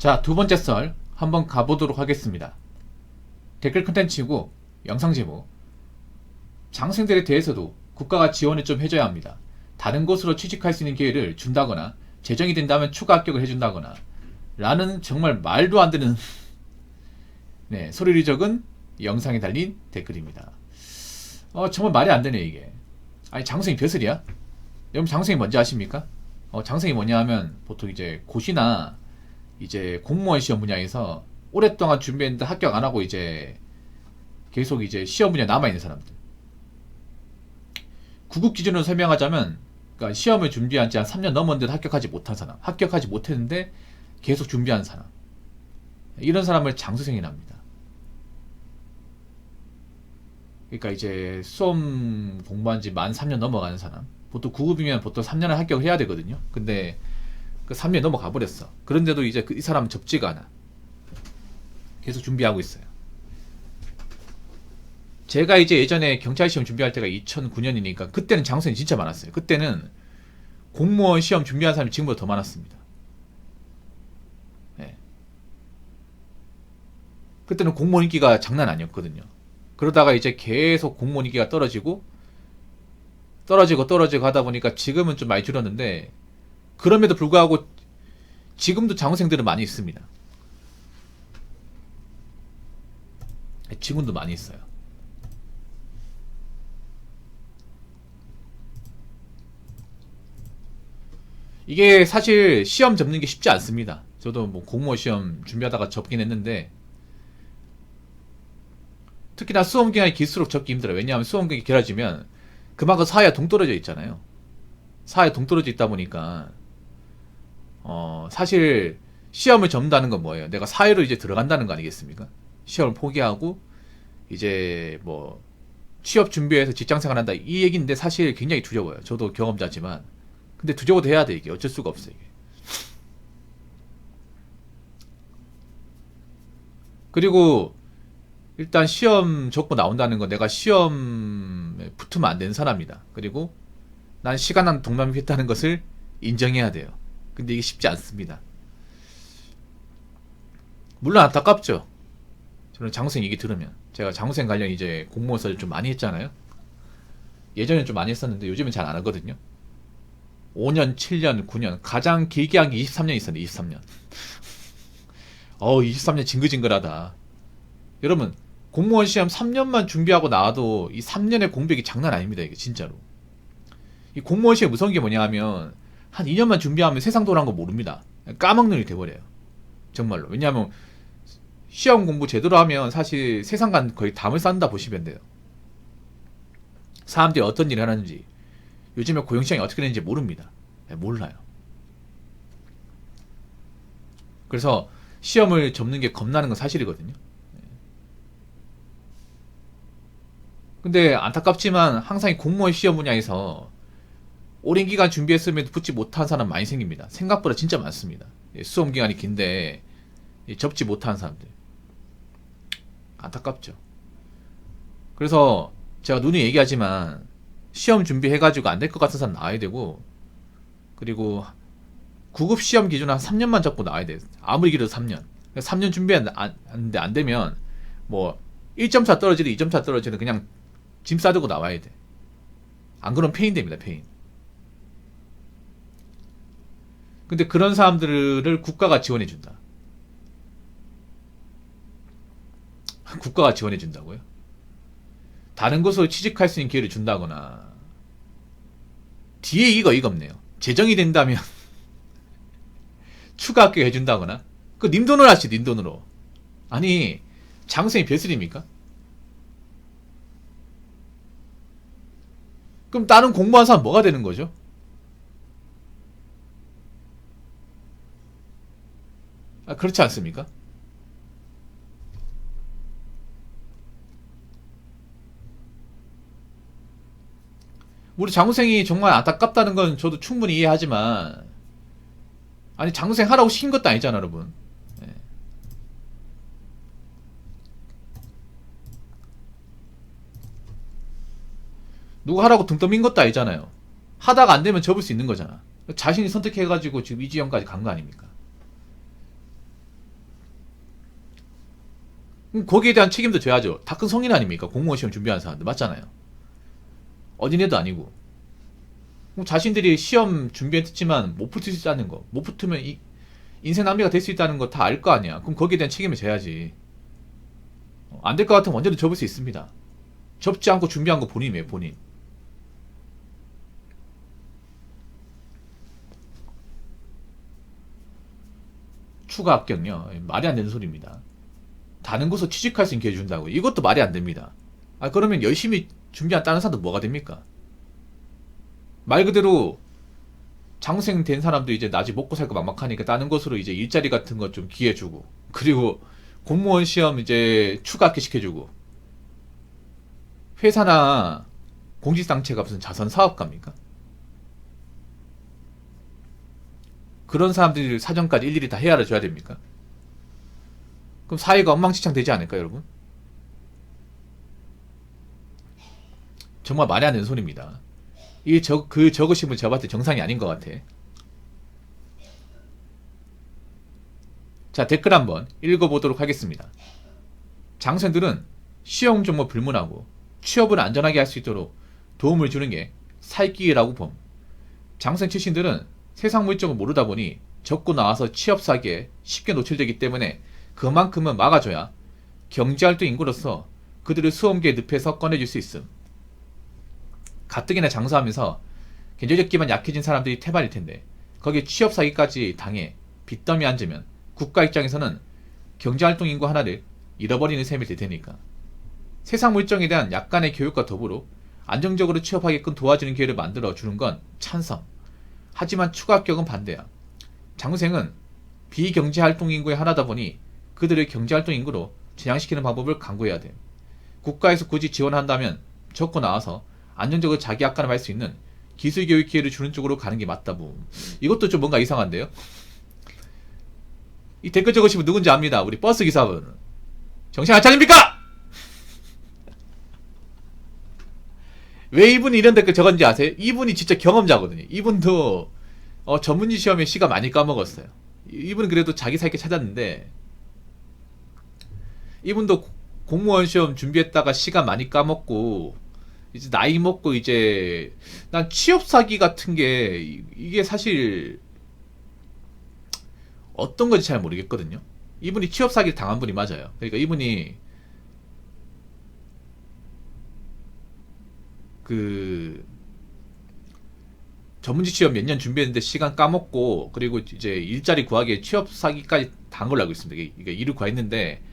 자, 두 번째 썰 한번 가보도록 하겠습니다. 댓글 컨텐츠고 영상 제목. 장생들에 대해서도 국가가 지원을 좀 해줘야 합니다. 다른 곳으로 취직할 수 있는 기회를 준다거나 재정이 된다면 추가 합격을 해준다거나 라는 정말 말도 안 되는 네, 소리를 적은 영상에 달린 댓글입니다. 정말 말이 안 되네 이게. 아니 장생이 벼슬이야? 여러분 장생이 뭔지 아십니까? 장생이 뭐냐 하면 보통 이제 고시나 이제 공무원 시험 분야에서 오랫동안 준비했는데 합격 안 하고 이제 계속 이제 시험 분야 남아있는 사람들. 구급 기준으로 설명하자면, 그러니까 시험을 준비한 지 한 3년 넘었는데도 합격하지 못한 사람, 합격하지 못했는데 계속 준비한 사람, 이런 사람을 장수생이랍니다. 그러니까 이제 수험 공부한 지 만 3년 넘어가는 사람, 보통 9급이면 보통 3년을 합격을 해야 되거든요. 근데 그 3년 넘어가 버렸어. 그런데도 이제 이 사람은 접지가 않아. 계속 준비하고 있어요. 제가 이제 예전에 경찰 시험 준비할 때가 2009년이니까 그때는 장수생이 진짜 많았어요. 그때는 공무원 시험 준비한 사람이 지금보다 더 많았습니다. 네. 그때는 공무원 인기가 장난 아니었거든요. 그러다가 이제 계속 공무원 인기가 떨어지고 하다 보니까 지금은 좀 많이 줄었는데, 그럼에도 불구하고 지금도 장수생들은 많이 있습니다. 지금도 많이 있어요. 이게 사실 시험 접는 게 쉽지 않습니다. 저도 뭐 공무원 시험 준비하다가 접긴 했는데, 특히나 수험 기간이 길수록 접기 힘들어요. 왜냐하면 수험 기간이 길어지면 그만큼 사회와 동떨어져 있잖아요. 사회와 동떨어져 있다 보니까 사실 시험을 접는다는 건 뭐예요? 내가 사회로 이제 들어간다는 거 아니겠습니까? 시험을 포기하고 이제 뭐 취업 준비해서 직장 생활한다 이 얘기인데, 사실 굉장히 두려워요. 저도 경험자지만. 근데 두려워도 해야 돼. 이게 어쩔 수가 없어 이게. 그리고 일단 시험 접고 나온다는 건 내가 시험에 붙으면 안 되는 사람이다. 그리고 난 시간당 동남이 했다는 것을 인정해야 돼요. 근데 이게 쉽지 않습니다. 물론 안타깝죠. 저는 장수생 얘기 들으면, 제가 장수생 관련 이제 공무원 썰 좀 많이 했잖아요. 예전엔 좀 많이 했었는데 요즘은 잘 안 하거든요. 5년, 7년, 9년, 가장 길게 한 게 23년 있었는데, 23년. 23년 징글징글하다. 여러분, 공무원 시험 3년만 준비하고 나와도 이 3년의 공백이 장난 아닙니다, 이게 진짜로. 이 공무원 시험 무서운 게 뭐냐 하면, 한 2년만 준비하면 세상 돌아간 거 모릅니다. 까먹는 일이 돼버려요. 정말로. 왜냐하면, 시험 공부 제대로 하면 사실 세상관 거의 담을 쌓는다 보시면 돼요. 사람들이 어떤 일을 하는지, 요즘에 고용시장이 어떻게 되는지 모릅니다. 몰라요. 그래서 시험을 접는 게 겁나는 건 사실이거든요. 근데 안타깝지만 항상 이 공무원 시험 분야에서 오랜 기간 준비했음에도 붙지 못한 사람 많이 생깁니다. 생각보다 진짜 많습니다. 수험 기간이 긴데 접지 못한 사람들. 안타깝죠. 그래서 제가 누누이 얘기하지만 시험 준비해가지고 안 될 것 같은 사람 나와야 되고, 그리고 9급 시험 기준 한 3년만 잡고 나와야 돼. 아무리 길어도 3년. 3년 준비했는데 안 되면 뭐 1.4 떨어지든 2.4 떨어지든 그냥 짐 싸들고 나와야 돼. 안 그러면 페인 됩니다, 페인. 근데 그런 사람들을 국가가 지원해준다. 국가가 지원해준다고요? 다른 곳으로 취직할 수 있는 기회를 준다거나, 뒤에 이거 없네요. 재정이 된다면 추가 합격 해준다거나. 그 님 돈으로 하시, 님 돈으로. 아니 장생이 벼슬입니까? 그럼 다른 공부한 사람 뭐가 되는 거죠? 그렇지 않습니까? 우리 장수생이 정말 안타깝다는 건 저도 충분히 이해하지만, 아니 장수생 하라고 시킨 것도 아니잖아 여러분. 예. 누가 하라고 등 떠민 것도 아니잖아요. 하다가 안 되면 접을 수 있는 거잖아. 자신이 선택해가지고 지금 이 지경까지 간 거 아닙니까? 거기에 대한 책임도 져야죠. 다 큰 성인 아닙니까? 공무원 시험 준비하는 사람들 맞잖아요. 어린애도 아니고. 자신들이 시험 준비했지만 못 붙을 수 있다는 거, 못 붙으면 인생 낭비가 될 수 있다는 거 다 알 거 아니야. 그럼 거기에 대한 책임을 져야지. 안 될 것 같으면 언제든 접을 수 있습니다. 접지 않고 준비한 거 본인이에요, 본인. 추가 합격요. 말이 안 되는 소리입니다. 다른 곳으로 취직할 수 있는 기회 준다고. 이것도 말이 안 됩니다. 그러면 열심히 준비한 다른 사람도 뭐가 됩니까? 말 그대로 장생 된 사람도 이제 나중에 먹고 살거 막막하니까 다른 곳으로 이제 일자리 같은 거 좀 기회 주고, 그리고 공무원 시험 이제 추가 합격 시켜주고, 회사나 공직단체가 무슨 자선 사업가입니까? 그런 사람들이 사정까지 일일이 다 헤아려 줘야 됩니까? 그럼 사회가 엉망진창 되지 않을까요, 여러분? 정말 말이 안 되는 소리입니다. 그 적으신 분 제가 봤을 때 정상이 아닌 것 같아. 자, 댓글 한번 읽어보도록 하겠습니다. 장생들은 시험 종목 불문하고 취업을 안전하게 할 수 있도록 도움을 주는 게 살기라고 봄. 장생 출신들은 세상 물정을 모르다 보니 적고 나와서 취업 사기에 쉽게 노출되기 때문에 그만큼은 막아줘야 경제활동 인구로서 그들을 수험계의 늪에서 꺼내줄 수 있음. 가뜩이나 장사하면서 경제적 기반 약해진 사람들이 태반일 텐데 거기에 취업 사기까지 당해 빚더미 앉으면 국가 입장에서는 경제활동 인구 하나를 잃어버리는 셈이 될 테니까. 세상 물정에 대한 약간의 교육과 더불어 안정적으로 취업하게끔 도와주는 기회를 만들어 주는 건 찬성. 하지만 추가 합격은 반대야. 장생은 비경제활동 인구의 하나다 보니 그들을 경제활동 인구로 전향시키는 방법을 강구해야 돼. 국가에서 굳이 지원한다면 적고 나와서 안정적으로 자기 약간을 할 수 있는 기술교육 기회를 주는 쪽으로 가는 게 맞다고. 이것도 좀 뭔가 이상한데요? 이 댓글 적으신 분 누군지 압니다. 우리 버스 기사분. 정신 안 차립니까? 왜 이분이 이런 댓글 적었는지 아세요? 이분이 진짜 경험자거든요. 이분도 전문직 시험에 시가 많이 까먹었어요. 이분은 그래도 자기 살 길 찾았는데, 이분도 공무원 시험 준비했다가 시간 많이 까먹고 이제 나이 먹고 이제 난 취업 사기 같은 게 이게 사실 어떤 건지 잘 모르겠거든요. 이분이 취업 사기를 당한 분이 맞아요. 그러니까 이분이 그 전문직 시험 몇 년 준비했는데 시간 까먹고 그리고 이제 일자리 구하기에 취업 사기까지 당한 걸로 알고 있습니다. 이게 일을 구했는데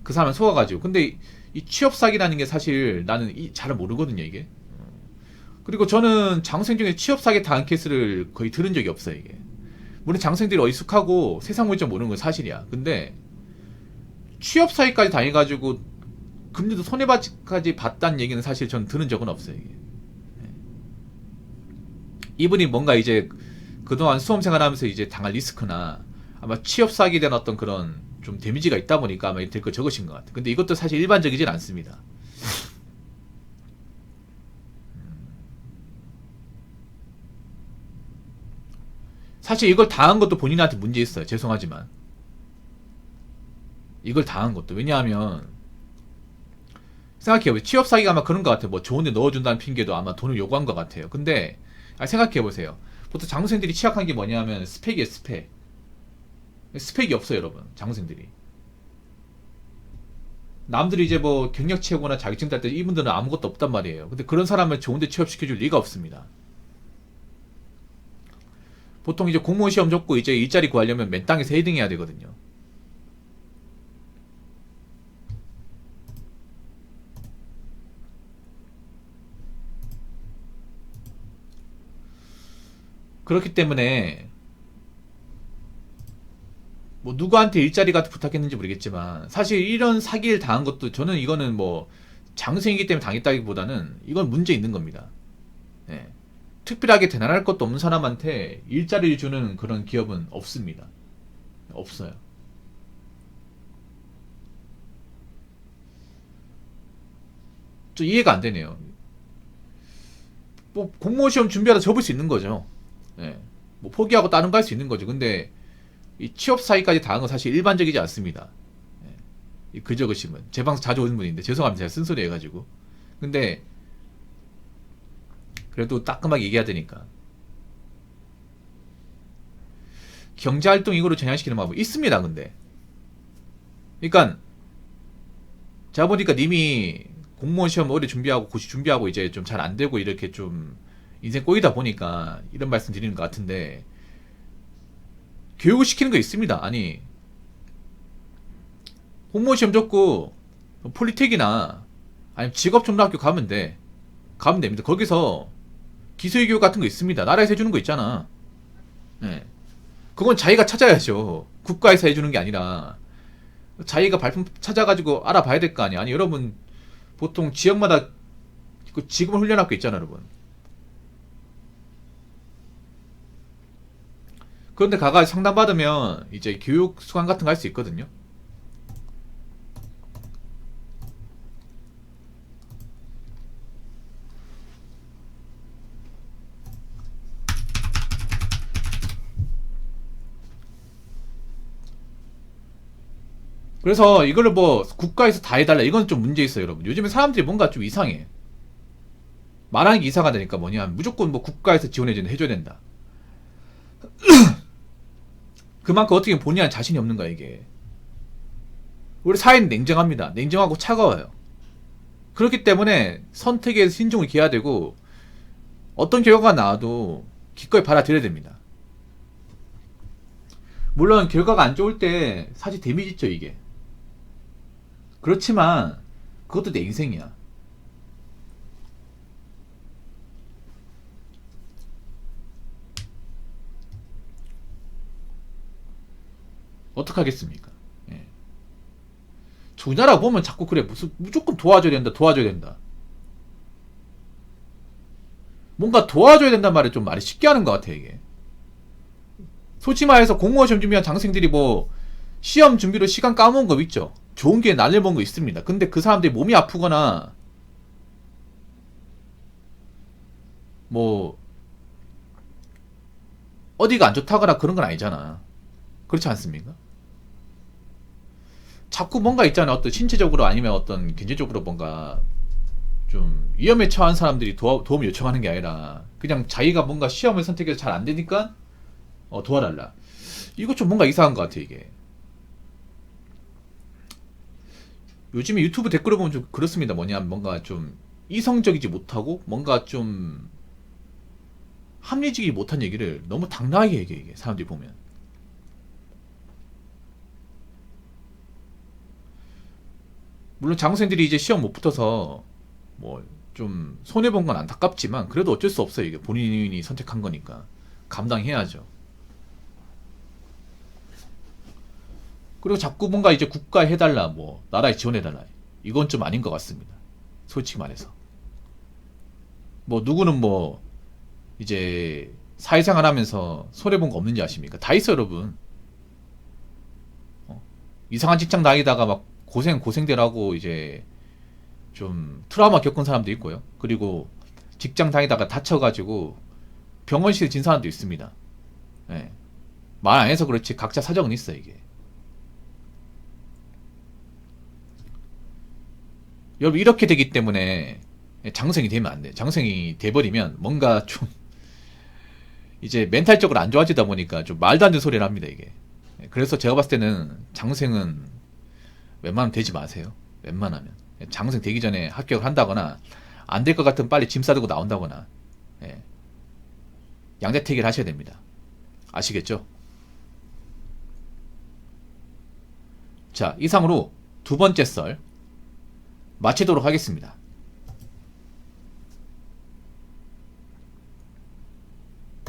그 사람은 속아가지고. 근데 이 취업 사기라는 게 사실 나는 잘 모르거든요, 이게. 그리고 저는 장생 중에 취업 사기 당한 케이스를 거의 들은 적이 없어요, 이게. 물론 장생들이 어리숙하고 세상 물정 모르는 건 사실이야. 근데 취업 사기까지 당해가지고 금리도 손해까지 봤다는 얘기는 사실 전 들은 적은 없어요, 이게. 이분이 뭔가 이제 그동안 수험 생활하면서 이제 당할 리스크나 아마 취업 사기에 대한 어떤 그런 좀 데미지가 있다 보니까 아마 될 거 적으신 것 같아요. 근데 이것도 사실 일반적이진 않습니다. 사실 이걸 당한 것도 본인한테 문제 있어요. 죄송하지만 이걸 당한 것도. 왜냐하면 생각해보세요. 취업 사기가 아마 그런 것 같아요. 뭐 좋은데 넣어준다는 핑계도 아마 돈을 요구한 것 같아요. 근데 생각해보세요. 보통 장생들이 취약한 게 뭐냐면 스펙이에요. 스펙이 없어요, 여러분. 장생들이. 남들이 이제 뭐 경력 채우거나 자격증 딸 때 이분들은 아무것도 없단 말이에요. 근데 그런 사람을 좋은데 취업시켜줄 리가 없습니다. 보통 이제 공무원 시험 접고 이제 일자리 구하려면 맨 땅에서 헤딩 해야 되거든요. 그렇기 때문에 뭐 누구한테 일자리 같은 부탁했는지 모르겠지만 사실 이런 사기를 당한 것도 저는 이거는 뭐 장생이기 때문에 당했다기보다는 이건 문제 있는 겁니다. 예. 특별하게 대단할 것도 없는 사람한테 일자리를 주는 그런 기업은 없습니다. 없어요. 좀 이해가 안 되네요. 뭐 공무원 시험 준비하다 접을 수 있는 거죠. 예. 뭐 포기하고 다른 거 할 수 있는 거죠. 근데 이 취업 사기까지 당한 건 사실 일반적이지 않습니다. 예. 글 적으신 분. 제 방송 자주 오는 분인데 죄송합니다. 제가 쓴소리 해가지고. 근데 그래도 따끔하게 얘기해야 되니까. 경제활동 이거로 전향시키는 방법 있습니다. 근데 그러니까 제가 보니까 님이 공무원 시험 오래 준비하고 고시 준비하고 이제 좀 잘 안 되고 이렇게 좀 인생 꼬이다 보니까 이런 말씀 드리는 것 같은데, 교육을 시키는 거 있습니다. 아니 공무원 시험 접고 폴리텍이나 아니면 직업종로학교 가면 됩니다. 거기서 기술교육 같은 거 있습니다. 나라에서 해주는 거 있잖아. 네. 그건 자기가 찾아야죠. 국가에서 해주는 게 아니라 자기가 발품 찾아가지고 알아봐야 될 거 아니야. 아니 여러분 보통 지역마다 그 직업 훈련학교 있잖아, 여러분. 그런데 가가 상담받으면 이제 교육 수강 같은 거 할 수 있거든요. 그래서 이거를 뭐 국가에서 다 해달라 이건 좀 문제 있어요, 여러분. 요즘에 사람들이 뭔가 좀 이상해. 말하는 게 이상하다니까. 뭐냐, 무조건 뭐 국가에서 해줘야 된다. 그만큼 어떻게 본인한테 자신이 없는 거야, 이게. 우리 사회는 냉정합니다. 냉정하고 차가워요. 그렇기 때문에 선택에 신중을 기해야 되고, 어떤 결과가 나와도 기꺼이 받아들여야 됩니다. 물론 결과가 안 좋을 때 사실 데미지 있죠, 이게. 그렇지만 그것도 내 인생이야. 어떡하겠습니까? 예. 우리나라 보면 자꾸 그래. 무조건 도와줘야 된다. 뭔가 도와줘야 된단 말을 좀 말이 쉽게 하는 것 같아, 이게. 솔직히 말해서 공무원 시험 준비한 장생들이 뭐 시험 준비로 시간 까먹은 거 있죠. 좋은 게 날려먹은 거 있습니다. 근데 그 사람들이 몸이 아프거나 뭐 어디가 안 좋다거나 그런 건 아니잖아. 그렇지 않습니까? 자꾸 뭔가 있잖아. 어떤 신체적으로 아니면 어떤 경제적으로 뭔가 좀 위험에 처한 사람들이 도움을 요청하는 게 아니라 그냥 자기가 뭔가 시험을 선택해서 잘 안 되니까 도와달라. 이거 좀 뭔가 이상한 것 같아, 이게. 요즘에 유튜브 댓글을 보면 좀 그렇습니다. 뭐냐, 뭔가 좀 이성적이지 못하고 뭔가 좀 합리적이지 못한 얘기를 너무 당당하게 얘기해, 이게 사람들이 보면. 물론 장학생들이 이제 시험 못 붙어서 뭐 좀 손해본 건 안타깝지만 그래도 어쩔 수 없어요. 이게 본인이 선택한 거니까 감당해야죠. 그리고 자꾸 뭔가 이제 국가에 해달라, 뭐 나라에 지원해달라, 이건 좀 아닌 것 같습니다. 솔직히 말해서 뭐 누구는 뭐 이제 사회생활 하면서 손해본 거 없는지 아십니까? 다 있어, 여러분. 이상한 직장 다니다가 막 고생대라고 이제 좀 트라우마 겪은 사람도 있고요. 그리고 직장 다니다가 다쳐가지고 병원실에 진 사람도 있습니다. 예. 말 안 해서 그렇지 각자 사정은 있어, 이게. 여러분, 이렇게 되기 때문에 장생이 되면 안 돼. 장생이 돼버리면 뭔가 좀 이제 멘탈적으로 안 좋아지다 보니까 좀 말도 안 되는 소리를 합니다, 이게. 그래서 제가 봤을 때는 장생은 웬만하면 되지 마세요. 웬만하면. 장생 되기 전에 합격을 한다거나 안 될 것 같으면 빨리 짐 싸들고 나온다거나, 예. 양대택일 하셔야 됩니다. 아시겠죠? 자, 이상으로 두 번째 썰 마치도록 하겠습니다.